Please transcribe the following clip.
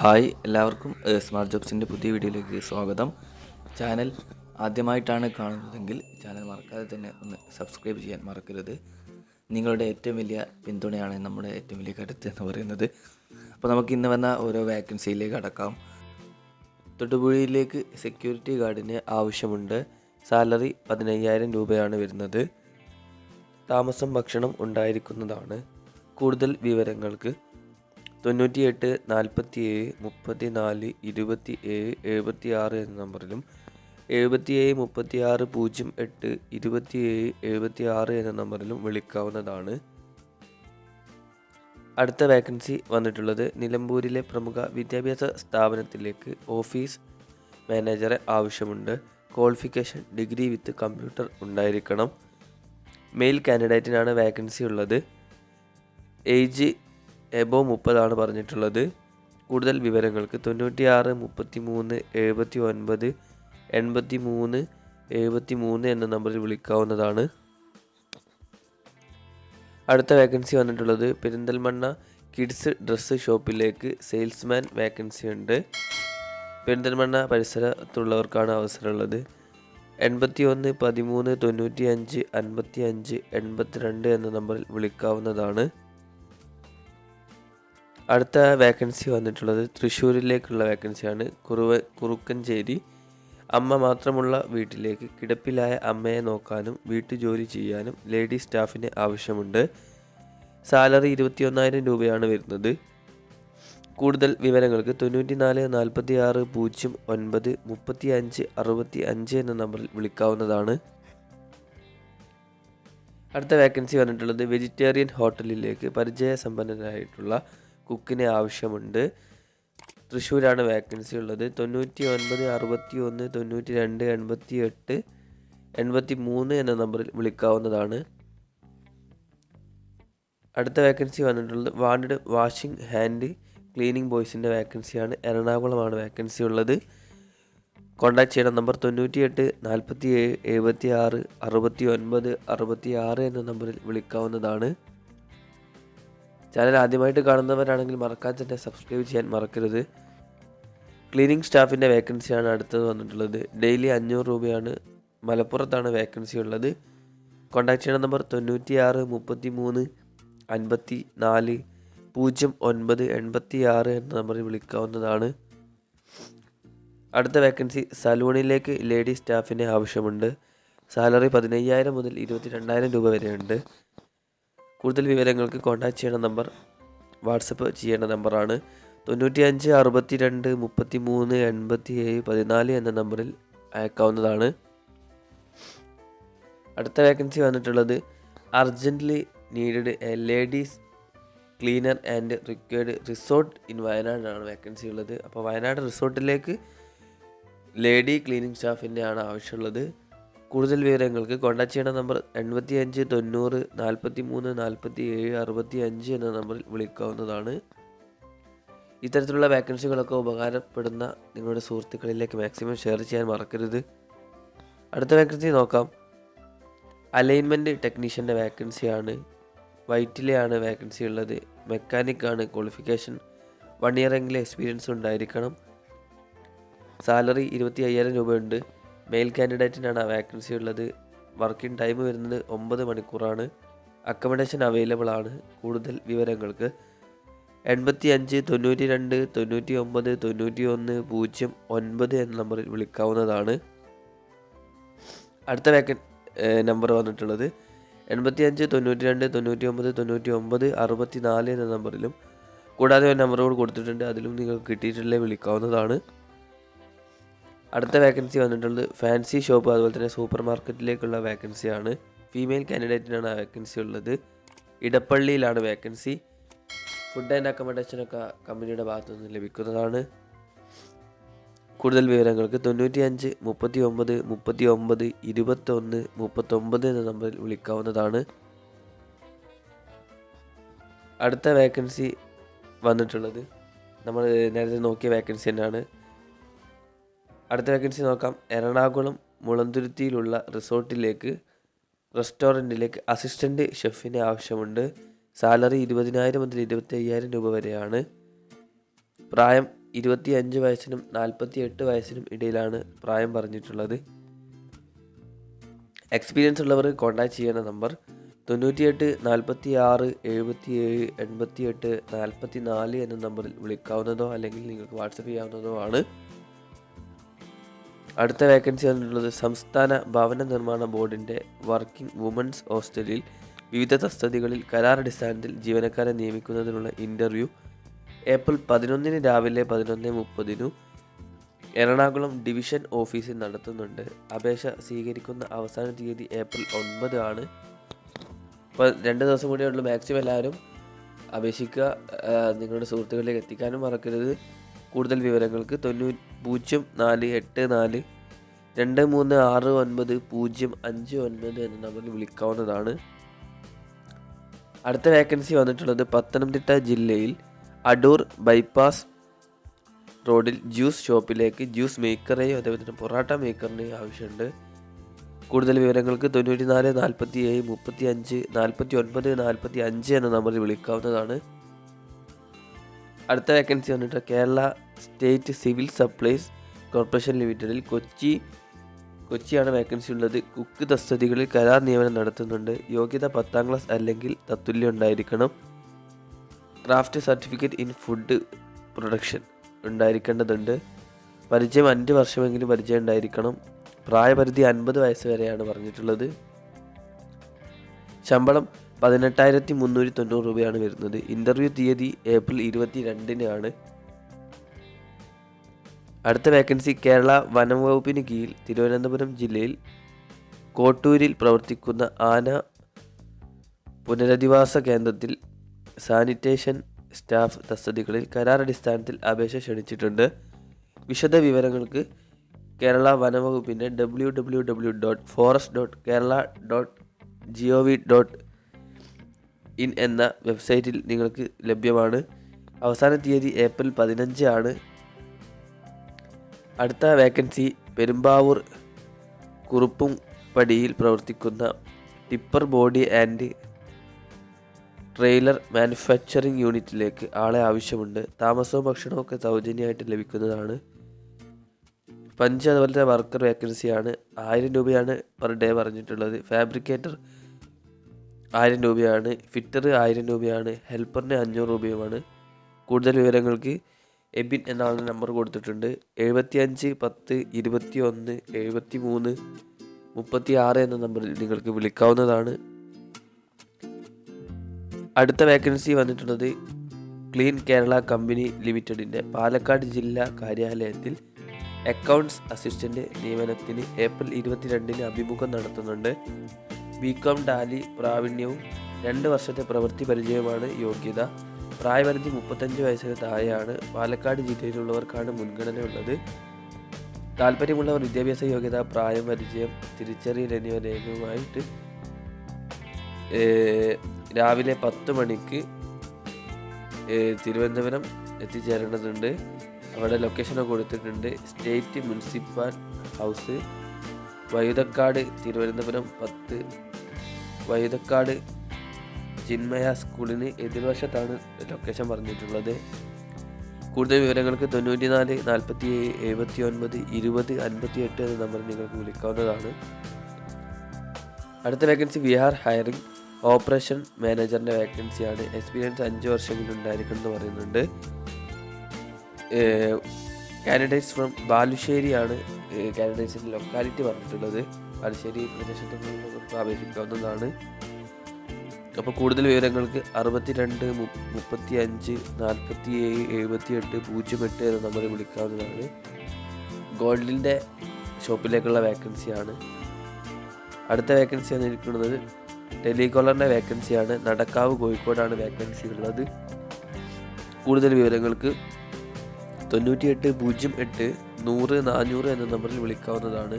Hi എല്ലാവർക്കും smart ജോബ്സിൻ്റെ പുതിയ വീഡിയോയിലേക്ക് സ്വാഗതം. ചാനൽ ആദ്യമായിട്ടാണ് കാണുന്നതെങ്കിൽ ചാനൽ മറക്കാതെ തന്നെ ഒന്ന് സബ്സ്ക്രൈബ് ചെയ്യാൻ മറക്കരുത്. നിങ്ങളുടെ ഏറ്റവും വലിയ പിന്തുണയാണ് നമ്മുടെ ഏറ്റവും വലിയ കരുത്ത് എന്ന് പറയുന്നത്. അപ്പോൾ നമുക്ക് ഇന്ന് വന്ന ഓരോ വാക്കൻസിയിലേക്ക് കടക്കാം. തൊടുപുഴയിലേക്ക് സെക്യൂരിറ്റി ഗാർഡിന് ആവശ്യമുണ്ട്. സാലറി 15,000 രൂപയാണ് വരുന്നത്. താമസം ഭക്ഷണം ഉണ്ടായിരിക്കുന്നതാണ്. കൂടുതൽ വിവരങ്ങൾക്ക് 98 47 34 27 76 എന്ന നമ്പറിലും 77 36 08 27 76 എന്ന നമ്പറിലും വിളിക്കാവുന്നതാണ്. അടുത്ത വാക്കൻസി വന്നിട്ടുള്ളത് നിലമ്പൂരിലെ പ്രമുഖ വിദ്യാഭ്യാസ സ്ഥാപനത്തിലേക്ക് ഓഫീസ് മാനേജറെ ആവശ്യമുണ്ട്. ക്വാളിഫിക്കേഷൻ ഡിഗ്രി വിത്ത് കമ്പ്യൂട്ടർ ഉണ്ടായിരിക്കണം. മെയിൽ കാൻഡിഡേറ്റിനാണ് വാക്കൻസി ഉള്ളത്. ഏജ് എബോ 30 പറഞ്ഞിട്ടുള്ളത്. കൂടുതൽ വിവരങ്ങൾക്ക് 96 33 79 83 73 എന്ന നമ്പറിൽ വിളിക്കാവുന്നതാണ്. അടുത്ത വാക്കൻസി വന്നിട്ടുള്ളത് പെരിന്തൽമണ്ണ കിഡ്സ് ഡ്രസ്സ് ഷോപ്പിലേക്ക് സെയിൽസ്മാൻ വാക്കൻസി ഉണ്ട്. പെരിന്തൽമണ്ണ പരിസരത്തുള്ളവർക്കാണ് അവസരമുള്ളത്. 81 13 95 55 82 എന്ന നമ്പറിൽ വിളിക്കാവുന്നതാണ്. അടുത്ത വാക്കൻസി വന്നിട്ടുള്ളത് തൃശ്ശൂരിലേക്കുള്ള വാക്കൻസിയാണ്. കുറുക്കഞ്ചേരി അമ്മ മാത്രമുള്ള വീട്ടിലേക്ക് കിടപ്പിലായ അമ്മയെ നോക്കാനും വീട്ടുജോലി ചെയ്യാനും ലേഡി സ്റ്റാഫിന് ആവശ്യമുണ്ട്. സാലറി 21,000 രൂപയാണ് വരുന്നത്. കൂടുതൽ വിവരങ്ങൾക്ക് 94 46 09 35 65 എന്ന നമ്പറിൽ വിളിക്കാവുന്നതാണ്. അടുത്ത വാക്കൻസി വന്നിട്ടുള്ളത് വെജിറ്റേറിയൻ ഹോട്ടലിലേക്ക് പരിചയസമ്പന്നരായിട്ടുള്ള കുക്കിനെ ആവശ്യമുണ്ട്. തൃശ്ശൂരാണ് വാക്കൻസി ഉള്ളത്. 99 61 92 88 83 എന്ന നമ്പറിൽ വിളിക്കാവുന്നതാണ്. അടുത്ത വാക്കൻസി വന്നിട്ടുള്ളത് വാണ്ടഡ് വാഷിംഗ് ഹാൻഡ് ക്ലീനിങ് ബോയ്സിൻ്റെ വാക്കൻസിയാണ്. എറണാകുളമാണ് വാക്കൻസി ഉള്ളത്. കോൺടാക്ട് ചെയ്യണ നമ്പർ 98 47 76 69 66 എന്ന നമ്പറിൽ വിളിക്കാവുന്നതാണ്. ചാനൽ ആദ്യമായിട്ട് കാണുന്നവരാണെങ്കിൽ മറക്കാതെ തന്നെ സബ്സ്ക്രൈബ് ചെയ്യാൻ മറക്കരുത്. ക്ലീനിങ് സ്റ്റാഫിൻ്റെ വേക്കൻസിയാണ് അടുത്തത് വന്നിട്ടുള്ളത്. ഡെയിലി 500 രൂപയാണ്. മലപ്പുറത്താണ് വേക്കൻസി ഉള്ളത്. കോൺടാക്ട് ചെയ്യുന്ന നമ്പർ 96 33 54 09 86 എന്ന നമ്പറിൽ വിളിക്കാവുന്നതാണ്. അടുത്ത വേക്കൻസി സലൂണിലേക്ക് ലേഡി സ്റ്റാഫിനെ ആവശ്യമുണ്ട്. സാലറി 15,000 മുതൽ 22,000 രൂപ വരെയുണ്ട്. കൂടുതൽ വിവരങ്ങൾക്ക് കോൺടാക്ട് ചെയ്യേണ്ട നമ്പർ വാട്സപ്പ് ചെയ്യേണ്ട നമ്പറാണ് 95 62 33 87 14 എന്ന നമ്പറിൽ അയക്കാവുന്നതാണ്. അടുത്ത വേക്കൻസി വന്നിട്ടുള്ളത് urgently needed A ladies cleaner and required resort in വയനാടാണ് വേക്കൻസി ഉള്ളത്. അപ്പോൾ വയനാട് റിസോർട്ടിലേക്ക് ലേഡി ക്ലീനിങ് സ്റ്റാഫിൻ്റെ ആണ് ആവശ്യമുള്ളത്. കൂടുതൽ വിവരങ്ങൾക്ക് കോൺടാക്ട് ചെയ്യേണ്ട നമ്പർ 85 90 43 47 65 എന്ന നമ്പറിൽ വിളിക്കാവുന്നതാണ്. ഇത്തരത്തിലുള്ള വാക്കൻസികളൊക്കെ ഉപകാരപ്പെടുന്ന നിങ്ങളുടെ സുഹൃത്തുക്കളിലേക്ക് മാക്സിമം ഷെയർ ചെയ്യാൻ മറക്കരുത്. അടുത്ത വാക്കൻസി നോക്കാം. അലൈൻമെൻറ്റ് ടെക്നീഷ്യൻ്റെ വാക്കൻസിയാണ്. വൈറ്റിലെയാണ് വാക്കൻസി ഉള്ളത്. മെക്കാനിക്കാണ് ക്വാളിഫിക്കേഷൻ. 1 ഇയർ എങ്കിലും എക്സ്പീരിയൻസ് ഉണ്ടായിരിക്കണം. സാലറി 25,000 രൂപയുണ്ട്. മെയിൽ കാൻഡിഡേറ്റിനാണ് ആ വാക്കൻസി ഉള്ളത്. വർക്കിംഗ് ടൈം വരുന്നത് 9 മണിക്കൂറാണ്. അക്കോമഡേഷൻ അവൈലബിൾ ആണ്. കൂടുതൽ വിവരങ്ങൾക്ക് 85 92 99 91 09 എന്ന നമ്പറിൽ വിളിക്കാവുന്നതാണ്. അടുത്ത നമ്പർ വന്നിട്ടുള്ളത് 85 92 99 99 64 എന്ന നമ്പറിലും കൂടാതെ ഒരു നമ്പറുകൾ കൊടുത്തിട്ടുണ്ട്. അതിലും നിങ്ങൾക്ക് കിട്ടിയിട്ടില്ലേ വിളിക്കാവുന്നതാണ്. അടുത്ത വാക്കൻസി വന്നിട്ടുള്ളത് ഫാൻസി ഷോപ്പ് അതുപോലെ തന്നെ സൂപ്പർ മാർക്കറ്റിലേക്കുള്ള വാക്കൻസിയാണ്. ഫീമെയിൽ കാൻഡിഡേറ്റിനാണ് ആ വാക്കൻസി ഉള്ളത്. ഇടപ്പള്ളിയിലാണ് വാക്കൻസി. ഫുഡ് ആൻഡ് അക്കോമഡേഷനൊക്കെ കമ്പനിയുടെ ഭാഗത്തു നിന്ന് ലഭിക്കുന്നതാണ്. കൂടുതൽ വിവരങ്ങൾക്ക് 95 39 39 21 39 എന്ന നമ്പറിൽ വിളിക്കാവുന്നതാണ്. അടുത്ത വാക്കൻസി വന്നിട്ടുള്ളത് നമ്മൾ നേരത്തെ നോക്കിയ വാക്കൻസി തന്നെയാണ്. അടുത്ത വേക്കൻസി നോക്കാം. എറണാകുളം മുളന്തുരുത്തിയിലുള്ള റെസ്റ്റോറൻറ്റിലേക്ക് അസിസ്റ്റൻ്റ് ഷെഫിനെ ആവശ്യമുണ്ട്. സാലറി 20,000 മുതൽ 25,000 രൂപ വരെയാണ്. പ്രായം 25 വയസ്സിനും 48 വയസ്സിനും ഇടയിലാണ് പ്രായം പറഞ്ഞിട്ടുള്ളത്. എക്സ്പീരിയൻസ് ഉള്ളവർ കോൺടാക്ട് ചെയ്യുന്ന നമ്പർ 98 46 77 88 44 എന്ന നമ്പറിൽ വിളിക്കാവുന്നതോ അല്ലെങ്കിൽ നിങ്ങൾക്ക് വാട്സപ്പ് ചെയ്യാവുന്നതോ ആണ്. അടുത്ത വേക്കൻസി വന്നിട്ടുള്ളത് സംസ്ഥാന ഭവന നിർമ്മാണ ബോർഡിൻ്റെ വർക്കിംഗ് വുമൻസ് ഹോസ്റ്റലിൽ വിവിധ തസ്തികകളിൽ കരാറടിസ്ഥാനത്തിൽ ജീവനക്കാരെ നിയമിക്കുന്നതിനുള്ള ഇൻ്റർവ്യൂ ഏപ്രിൽ 11 രാവിലെ 11:30 എറണാകുളം ഡിവിഷൻ ഓഫീസിൽ നടത്തുന്നുണ്ട്. അപേക്ഷ സ്വീകരിക്കുന്ന അവസാന തീയതി ഏപ്രിൽ 9 ആണ്. അപ്പോൾ 2 ദിവസം കൂടിയേ ഉള്ളൂ. മാക്സിമം എല്ലാവരും അപേക്ഷിക്കുക. നിങ്ങളുടെ സുഹൃത്തുക്കളിലേക്ക് എത്തിക്കാനും മറക്കരുത്. കൂടുതൽ വിവരങ്ങൾക്ക് 0484 2369 എന്ന നമ്പറിൽ വിളിക്കാവുന്നതാണ്. അടുത്ത വേക്കൻസി വന്നിട്ടുള്ളത് പത്തനംതിട്ട ജില്ലയിൽ അടൂർ ബൈപ്പാസ് റോഡിൽ ജ്യൂസ് ഷോപ്പിലേക്ക് ജ്യൂസ് മേക്കറെയോ അതേപോലെ തന്നെ പൊറാട്ട മേക്കറിനെയോ ആവശ്യമുണ്ട്. കൂടുതൽ വിവരങ്ങൾക്ക് 94 47 35 49 45 എന്ന നമ്പറിൽ വിളിക്കാവുന്നതാണ്. അടുത്ത വേക്കൻസി വന്നിട്ട് Kerala state civil supplies corporation ലിമിറ്റഡിൽ കൊച്ചിയാണ് വേക്കൻസി ഉള്ളത്. കുക്ക് തസ്തികകളിൽ കരാർ നിയമനം നടത്തുന്നുണ്ട്. യോഗ്യത 10ാം ക്ലാസ് അല്ലെങ്കിൽ തത്തുല്യം ഉണ്ടായിരിക്കണം. Craft certificate in food production ഉണ്ടായിരിക്കേണ്ടതുണ്ട്. പരിചയം 5 വർഷമെങ്കിലും പരിചയം ഉണ്ടായിരിക്കണം. പ്രായപരിധി 50 വയസ്സ് വരെയാണ് പറഞ്ഞിട്ടുള്ളത്. ശമ്പളം 18,390 രൂപയാണ് വരുന്നത്. ഇൻ്റർവ്യൂ തീയതി ഏപ്രിൽ 22 അടുത്ത വേക്കൻസി കേരള വനം വകുപ്പിന് കീഴിൽ തിരുവനന്തപുരം ജില്ലയിൽ കോട്ടൂരിൽ പ്രവർത്തിക്കുന്ന ആന പുനരധിവാസ കേന്ദ്രത്തിൽ സാനിറ്റേഷൻ സ്റ്റാഫ് തസ്തികകളിൽ കരാറടിസ്ഥാനത്തിൽ അപേക്ഷ ക്ഷണിച്ചിട്ടുണ്ട്. വിശദ വിവരങ്ങൾക്ക് കേരള വനംവകുപ്പിൻ്റെ www.forest.kerala.gov.in എന്ന വെബ്സൈറ്റിൽ നിങ്ങൾക്ക് ലഭ്യമാണ്. അവസാന തീയതി ഏപ്രിൽ 15 ആണ്. അടുത്ത വേക്കൻസി പെരുമ്പാവൂർ കുറുപ്പുംപടിയിൽ പ്രവർത്തിക്കുന്ന tipper body and trailer manufacturing യൂണിറ്റിലേക്ക് ആളെ ആവശ്യമുണ്ട്. താമസവും ഭക്ഷണവും ഒക്കെ സൗജന്യമായിട്ട് ലഭിക്കുന്നതാണ്. പഞ്ച് അതുപോലത്തെ വർക്കർ വേക്കൻസിയാണ്. 1000 രൂപയാണ് പെർ ഡേ പറഞ്ഞിട്ടുള്ളത്. ഫാബ്രിക്കേറ്റർ 1000 രൂപയാണ്. ഫിറ്റർ 1000 രൂപയാണ്. ഹെൽപ്പറിന് 500 രൂപയുമാണ്. കൂടുതൽ വിവരങ്ങൾക്ക് എബിൻ എന്നാണ് നമ്പർ കൊടുത്തിട്ടുണ്ട്. 75 10 21 73 36 എന്ന നമ്പറിൽ നിങ്ങൾക്ക് വിളിക്കാവുന്നതാണ്. അടുത്ത വേക്കൻസി വന്നിട്ടുള്ളത് ക്ലീൻ കേരള കമ്പനി ലിമിറ്റഡിൻ്റെ പാലക്കാട് ജില്ലാ കാര്യാലയത്തിൽ അക്കൗണ്ട്സ് അസിസ്റ്റൻ്റ് നിയമനത്തിന് ഏപ്രിൽ 22 അഭിമുഖം നടത്തുന്നുണ്ട്. ബികോം ടാലി പ്രാവീണ്യവും 2 വർഷത്തെ പ്രവൃത്തി പരിചയവുമാണ് യോഗ്യത. പ്രായപരിധി 35 വയസ്സിന് താഴെയാണ്. പാലക്കാട് ജില്ലയിലുള്ളവർക്കാണ് മുൻഗണനയുള്ളത്. താല്പര്യമുള്ളവർ വിദ്യാഭ്യാസ യോഗ്യത, പ്രായം, പരിചയം, തിരിച്ചറിയൽ എന്നിവ രേഖയുമായിട്ട് രാവിലെ 10 മണിക്ക് തിരുവനന്തപുരം എത്തിച്ചേരേണ്ടതുണ്ട്. അവിടെ ലൊക്കേഷനൊക്കെ കൊടുത്തിട്ടുണ്ട്. State municipal house, Vazhuthacaud, Thiruvananthapuram 10. Vazhuthacaud Chinmaya സ്കൂളിന് എതിർവശത്താണ് ലൊക്കേഷൻ പറഞ്ഞിട്ടുള്ളത്. കൂടുതൽ വിവരങ്ങൾക്ക് 94 47 79 20 58 എന്ന നമ്പറിൽ നിങ്ങൾക്ക് വിളിക്കാവുന്നതാണ്. അടുത്ത vacancy we are hiring operation മാനേജറിൻ്റെ വേക്കൻസിയാണ്. എക്സ്പീരിയൻസ് 5 വർഷമെങ്കിലും ഉണ്ടായിരിക്കണം എന്ന് പറയുന്നുണ്ട്. കാൻഡിഡേറ്റ്സ് ഫ്രം ബാലുശ്ശേരിയാണ് കാൻഡിഡേറ്റ്സിൻ്റെ ലൊക്കാലിറ്റി പറഞ്ഞിട്ടുള്ളത്. ബാലുശ്ശേരി പ്രദേശത്തുള്ളവർക്ക് അപേക്ഷിക്കാവുന്നതാണ്. അപ്പോൾ കൂടുതൽ വിവരങ്ങൾക്ക് 62 35 47 78 08 എന്ന നമ്പറിൽ വിളിക്കാവുന്നതാണ്. ഗോൾഡിൻ്റെ ഷോപ്പിലേക്കുള്ള വേക്കൻസിയാണ്. അടുത്ത വേക്കൻസി വന്നിരിക്കുന്നത് ടെലികോളറിൻ്റെ വേക്കൻസിയാണ്. നടക്കാവ് കോഴിക്കോടാണ് വേക്കൻസി ഉള്ളത്. കൂടുതൽ വിവരങ്ങൾക്ക് 98 08 100 400 എന്ന നമ്പറിൽ വിളിക്കാവുന്നതാണ്.